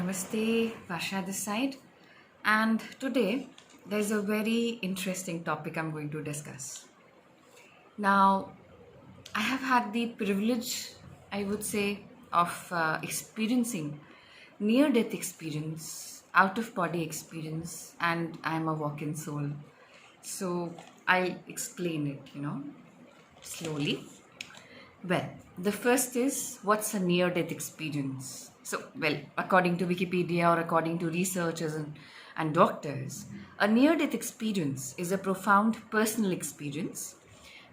Namaste, Vasha this side. And today there's a very interesting topic I'm going to discuss. Now, I have had the privilege, I would say, of experiencing near death experience, out of body experience, and I'm a walk in soul. So I'll explain it, slowly. Well, the first is what's a near death experience? So, well, according to Wikipedia or according to researchers and doctors, a near death experience is a profound personal experience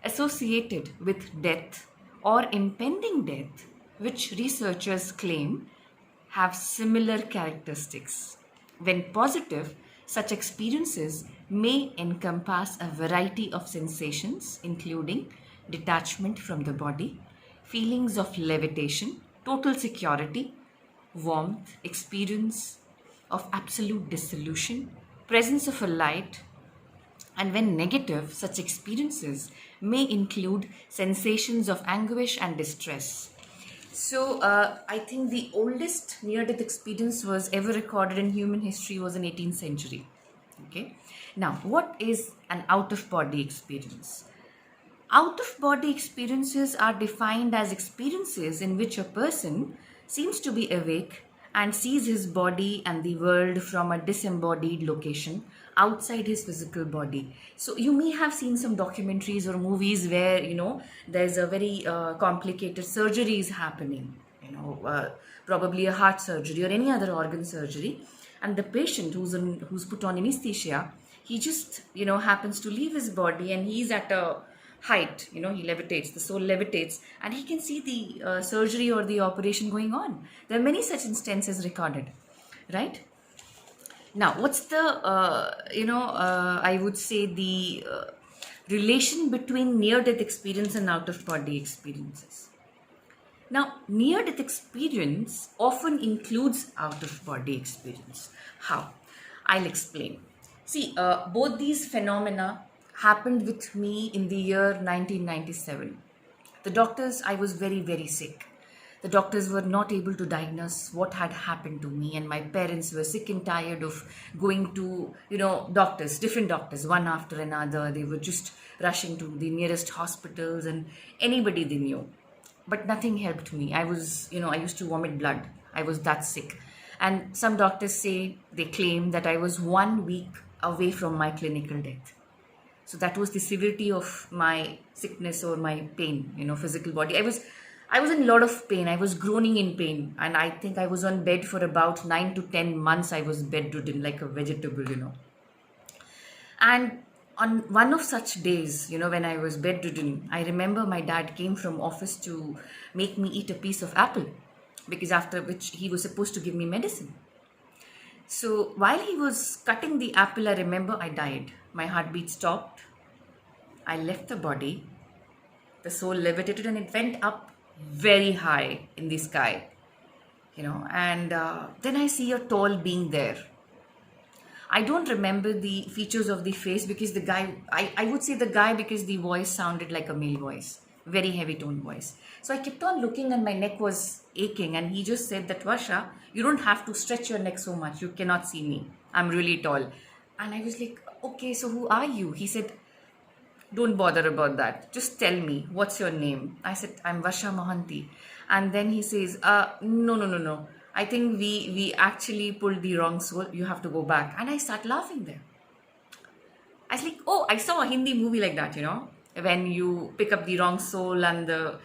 associated with death or impending death, which researchers claim have similar characteristics. When positive, such experiences may encompass a variety of sensations, including detachment from the body, feelings of levitation, total security, warmth, experience of absolute dissolution, presence of a light, and when negative, such experiences may include sensations of anguish and distress. So, I think the oldest near-death experience was ever recorded in human history was in 18th century. Okay. Now, what is an out-of-body experience? Out-of-body experiences are defined as experiences in which a person seems to be awake and sees his body and the world from a disembodied location outside his physical body. So you may have seen some documentaries or movies where there's a very complicated surgery is happening, probably a heart surgery or any other organ surgery, and the patient who's put on anesthesia, he just happens to leave his body and he's at a height, he levitates, the soul levitates, and he can see the surgery or the operation going on. There are many such instances recorded, right? Now, what's the I would say the relation between near death experience and out of body experiences? Now, near death experience often includes out of body experience. How? I'll explain. See, both these phenomena happened with me in the year 1997. The doctors, I was very, very sick. The doctors were not able to diagnose what had happened to me, and my parents were sick and tired of going to, doctors, different doctors, one after another. They were just rushing to the nearest hospitals and anybody they knew. But nothing helped me. I used to vomit blood. I was that sick. And some doctors say, they claim that I was 1 week away from my clinical death. So that was the severity of my sickness or my pain, physical body. I was in a lot of pain. I was groaning in pain. And I think I was on bed for about 9 to 10 months. I was bedridden like a vegetable. And on one of such days, when I was bedridden, I remember my dad came from office to make me eat a piece of apple, because after which he was supposed to give me medicine. So while he was cutting the apple, I remember I died. My heartbeat stopped. I left the body. The soul levitated and it went up very high in the sky, and then I see a tall being there. I don't remember the features of the face because the guy, I would say the guy because the voice sounded like a male voice, very heavy tone voice. So I kept on looking and my neck was aching, and he just said that, Vasha, you don't have to stretch your neck so much. You cannot see me. I'm really tall. And I was like, okay, so who are you? He said, don't bother about that. Just tell me, what's your name? I said, I'm Vasha Mohanty. And then he says, no. I think we actually pulled the wrong soul. You have to go back. And I start laughing there. I was like, oh, I saw a Hindi movie like that, when you pick up the wrong soul and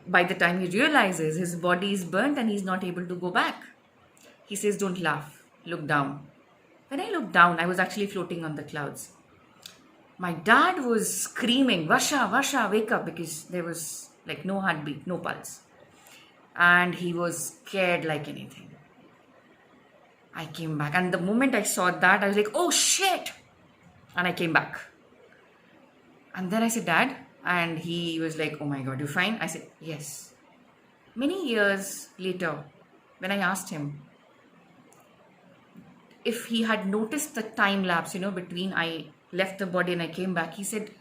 by the time he realizes his body is burnt and he's not able to go back. He says, don't laugh, look down. When I looked down, I was actually floating on the clouds. My dad was screaming, Vasha, wake up, because there was like no heartbeat, no pulse. And he was scared like anything. I came back, and the moment I saw that, I was like, oh shit! And I came back. And then I said, Dad, and he was like, oh my God, you fine? I said, yes. Many years later, when I asked him if he had noticed the time lapse, between I left the body and I came back, he said,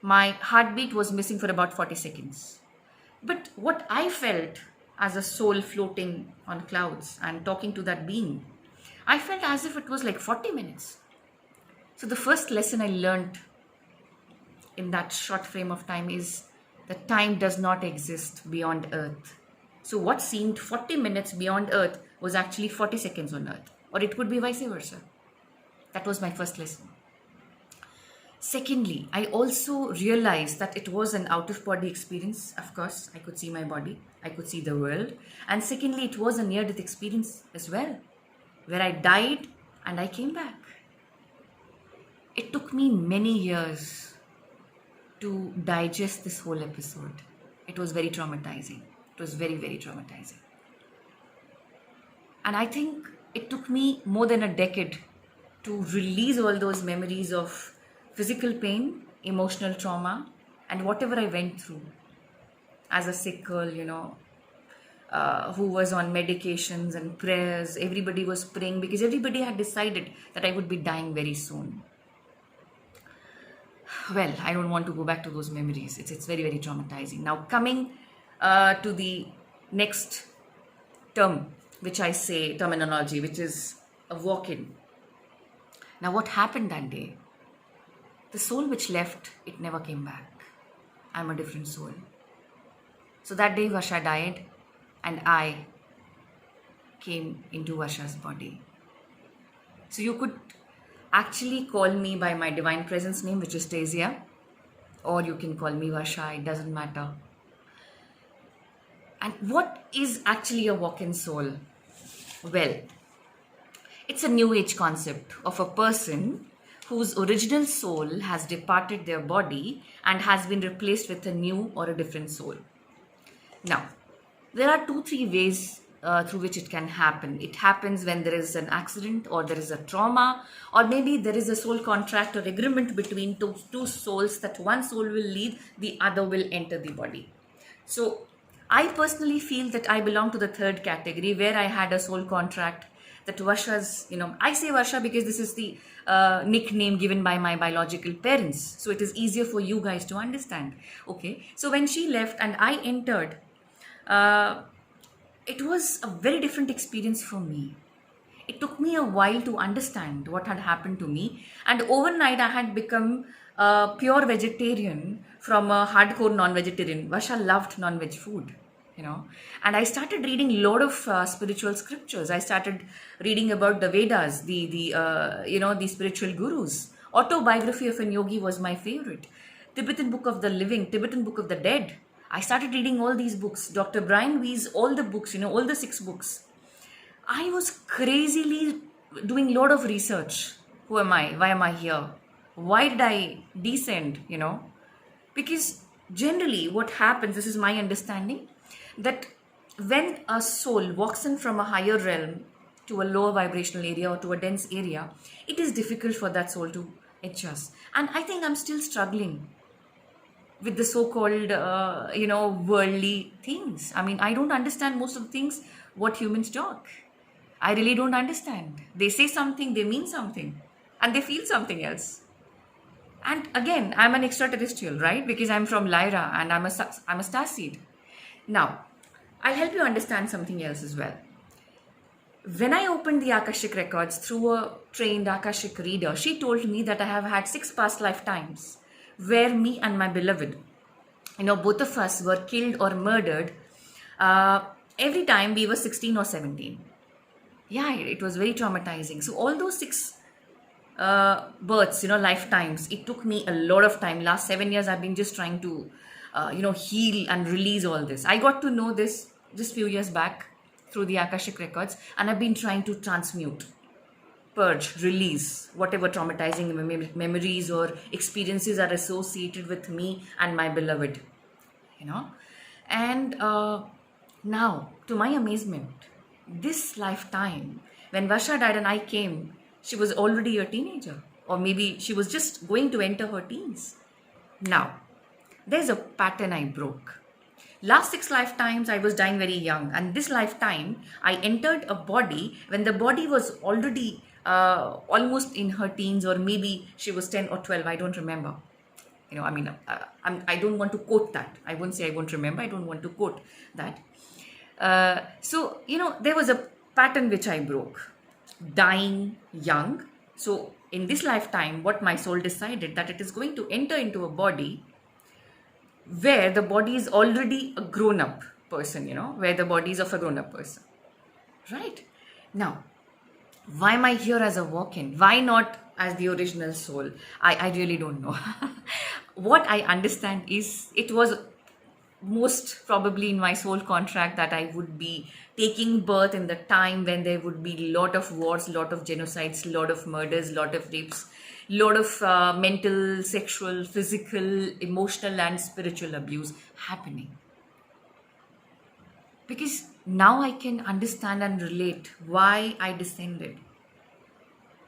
my heartbeat was missing for about 40 seconds. But what I felt as a soul floating on clouds and talking to that being, I felt as if it was like 40 minutes. So the first lesson I learned in that short frame of time is that time does not exist beyond Earth. So what seemed 40 minutes beyond Earth was actually 40 seconds on Earth, or it could be vice versa. That was my first lesson. Secondly, I also realized that it was an out of body experience. Of course, I could see my body, I could see the world. And secondly, it was a near death experience as well, where I died and I came back. It took me many years to digest this whole episode. It was very traumatizing. It was very, very traumatizing. And I think it took me more than a decade to release all those memories of physical pain, emotional trauma, and whatever I went through as a sick girl, who was on medications and prayers. Everybody was praying because everybody had decided that I would be dying very soon. Well, I don't want to go back to those memories. It's very, very traumatizing. Now, coming to the next terminology, which is a walk-in. Now, what happened that day? The soul which left, it never came back. I'm a different soul. So that day, Varsha died, and I came into Varsha's body. So you could actually call me by my divine presence name, which is Tasia, or you can call me Varsha, it doesn't matter. And what is actually a walk-in soul? Well, it's a new age concept of a person whose original soul has departed their body and has been replaced with a new or a different soul. Now, there are 2-3 ways through which it can happen. It happens when there is an accident, or there is a trauma, or maybe there is a soul contract or agreement between two souls that one soul will leave, the other will enter the body. So I personally feel that I belong to the third category, where I had a soul contract that Varsha's, I say Varsha because this is the nickname given by my biological parents. So it is easier for you guys to understand. Okay. So when she left and I entered, it was a very different experience for me. It took me a while to understand what had happened to me. And overnight I had become a pure vegetarian from a hardcore non-vegetarian. Varsha loved non-veg food. And I started reading a lot of spiritual scriptures. I started reading about the Vedas, the spiritual gurus. Autobiography of an Yogi was my favorite. Tibetan Book of the Living, Tibetan Book of the Dead. I started reading all these books. Dr. Brian Weiss, all the books, all the 6 books. I was crazily doing a lot of research. Who am I? Why am I here? Why did I descend, Because generally what happens, this is my understanding, that when a soul walks in from a higher realm to a lower vibrational area or to a dense area, it is difficult for that soul to adjust. And I think I'm still struggling with the so-called, worldly things. I mean, I don't understand most of the things what humans talk. I really don't understand. They say something, they mean something, and they feel something else. And again, I'm an extraterrestrial, right? Because I'm from Lyra and I'm a starseed. Now, I'll help you understand something else as well. When I opened the Akashic records through a trained Akashic reader, she told me that I have had 6 past lifetimes where me and my beloved, both of us were killed or murdered every time we were 16 or 17. Yeah, it was very traumatizing. So all those 6 births, lifetimes, it took me a lot of time. Last 7 years, I've been just trying to, heal and release all this. I got to know this just few years back through the Akashic records, and I've been trying to transmute, purge, release whatever traumatizing memories or experiences are associated with me and my beloved, And now, to my amazement, this lifetime, when Varsha died and I came, she was already a teenager, or maybe she was just going to enter her teens. Now, there's a pattern I broke. Last 6 lifetimes, I was dying very young. And this lifetime, I entered a body when the body was already almost in her teens, or maybe she was 10 or 12. I don't remember. I don't want to quote that. I won't say I won't remember. I don't want to quote that. So, there was a pattern which I broke. Dying young. So, in this lifetime, what my soul decided that it is going to enter into a body where the body is already a grown up person, where the body is of a grown up person. Right? Now, why am I here as a walk in? Why not as the original soul? I really don't know. What I understand is it was most probably in my soul contract that I would be taking birth in the time when there would be lot of wars, lot of genocides, lot of murders, lot of rapes, lot of mental, sexual, physical, emotional and spiritual abuse happening. Because now I can understand and relate why I descended,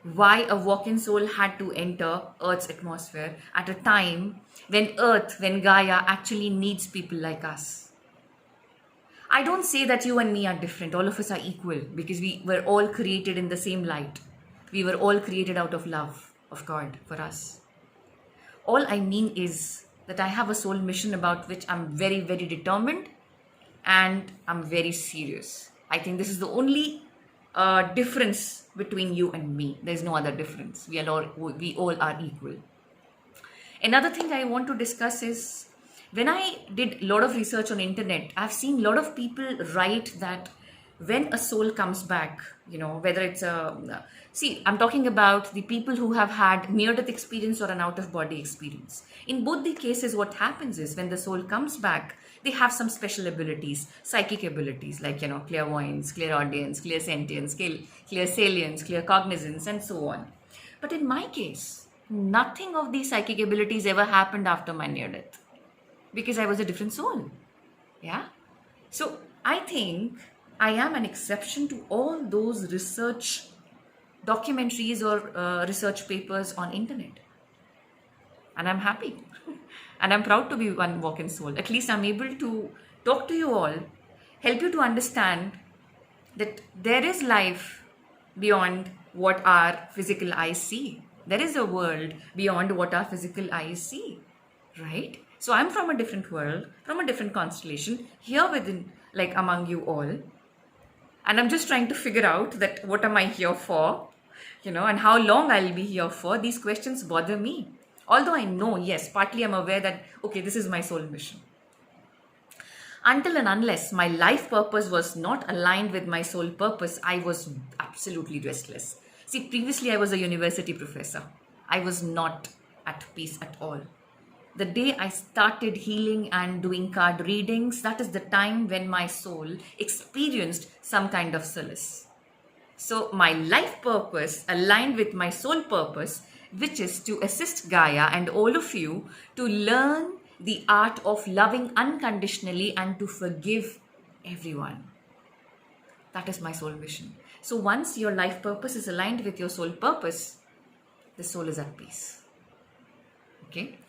why a walk-in soul had to enter Earth's atmosphere at a time when Gaia actually needs people like us. I don't say that you and me are different. All of us are equal because we were all created in the same light. We were all created out of love of God for us. All I mean is that I have a soul mission about which I'm very, very determined and I'm very serious. I think this is the only difference between you and me. There's no other difference. We all are equal. Another thing I want to discuss is when I did a lot of research on internet, I've seen a lot of people write that when a soul comes back, whether it's I'm talking about the people who have had near-death experience or an out-of-body experience. In both the cases, what happens is when the soul comes back, they have some special abilities, psychic abilities like, clairvoyance, clairaudience, clairsentience, clairsalience, claircognizance, and so on. But in my case, nothing of these psychic abilities ever happened after my near-death because I was a different soul. Yeah. So I think I am an exception to all those research documentaries or research papers on internet. And I'm happy. And I'm proud to be one walk-in soul. At least I'm able to talk to you all, help you to understand that there is life beyond what our physical eyes see. There is a world beyond what our physical eyes see, right? So I'm from a different world, from a different constellation, here within, like among you all. And I'm just trying to figure out that what am I here for, and how long I'll be here for. These questions bother me. Although I know, yes, partly I'm aware that, okay, this is my soul mission. Until and unless my life purpose was not aligned with my soul purpose, I was absolutely restless. See, previously I was a university professor. I was not at peace at all. The day I started healing and doing card readings, that is the time when my soul experienced some kind of solace. So my life purpose aligned with my soul purpose, which is to assist Gaia and all of you to learn the art of loving unconditionally and to forgive everyone. That is my soul mission. So once your life purpose is aligned with your soul purpose, the soul is at peace. Okay?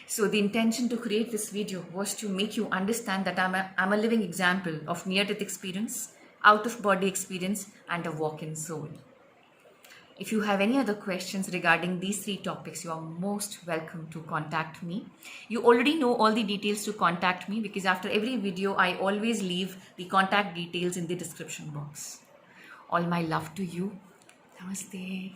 So the intention to create this video was to make you understand that I'm a living example of near-death experience, out-of-body experience, and a walk-in soul. If you have any other questions regarding these three topics, you are most welcome to contact me. You already know all the details to contact me because after every video, I always leave the contact details in the description box. All my love to you. Namaste.